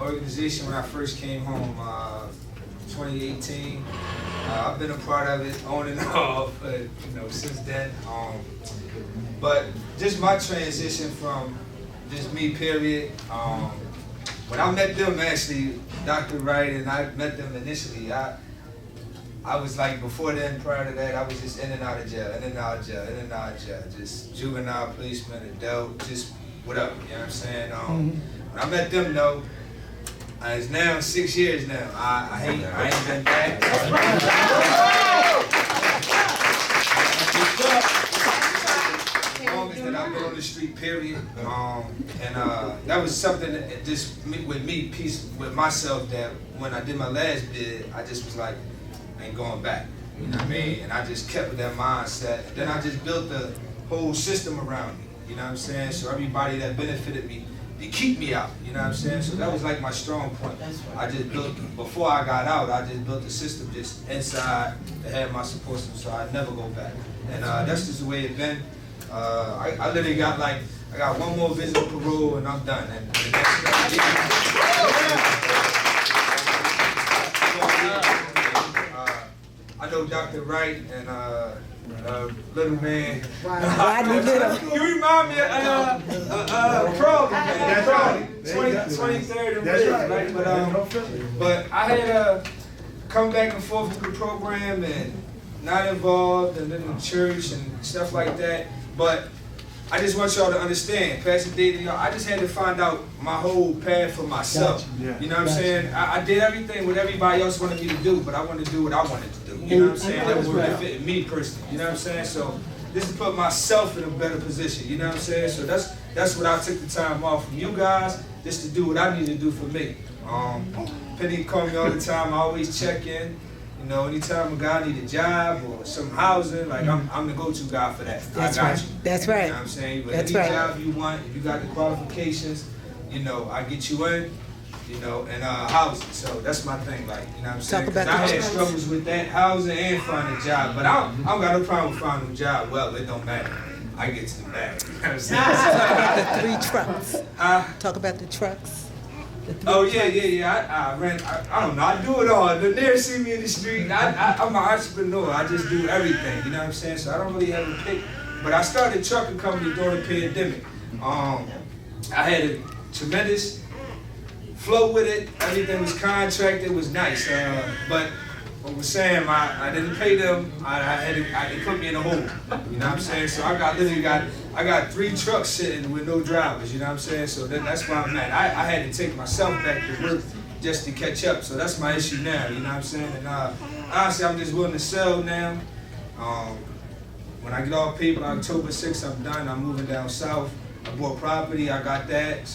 organization when I first came home, 2018. I've been a part of it on and off, since then. But just my transition from just me, period. When I met them, actually, Dr. Wright, and I met them initially, I was like, before then, prior to that, I was just in and out of jail, just juvenile placement, adult, just whatever, you know what I'm saying? When I met them, though, it's now 6 years now. I ain't been back. Longest that I've been on the street, period. That was something that just with me, peace with myself, that when I did my last bid, I just was like, I ain't going back. You know what I mean? And I just kept with that mindset. And then I just built the whole system around me. You know what I'm saying? So everybody that benefited me, they keep me out. You know what I'm saying? So that was like my strong point. I just built, before I got out, I just built a system just inside to have my support system, so I'd never go back. And that's just the way it's been. I literally got I got one more visit of parole and I'm done. And I know Dr. Wright and Little Man. Rodney Little. You remind me of Crowley, man. Crowley, 23rd and right? But I had come back and forth with the program and not involved, and then in church and stuff like that. But I just want y'all to understand, Pastor David, y'all, I just had to find out my whole path for myself. Gotcha. Yeah. You know what I'm saying? I did everything what everybody else wanted me to do, but I wanted to do what I wanted to do. You know what I'm saying? That would benefit me personally. You know what I'm saying? So this is put myself in a better position. You know what I'm saying? So that's what I took the time off from you guys, just to do what I need to do for me. Penny call me all the time. I always check in. You know, anytime a guy need a job or some housing, like I'm the go-to guy for that. That's I got right. you. That's right. You know what I'm saying? But That's any right. job you want, if you got the qualifications, I get you in, and housing. So that's my thing, you know what I'm saying? Talk about I the had struggles with that, housing and finding a job, but I don't got no problem with finding a job. Well, it don't matter. I get to the bag. You know what I'm saying? Talk about the 3 trucks. Talk about the trucks. Oh yeah. I ran. I don't know. I do it all. They never see me in the street. I'm an entrepreneur. I just do everything. You know what I'm saying? So I don't really have a pick. But I started a trucking company during the pandemic. I had a tremendous flow with it. Everything was contracted. It was nice. But what I was saying, I didn't pay them. They put me in a hole. You know what I'm saying? So I got 3 trucks sitting with no drivers. You know what I'm saying? So that's where I'm at. I had to take myself back to work just to catch up. So that's my issue now. You know what I'm saying? And honestly, I'm just willing to sell now. When I get all paid on October 6th, I'm done. I'm moving down south. I bought property. I got that. So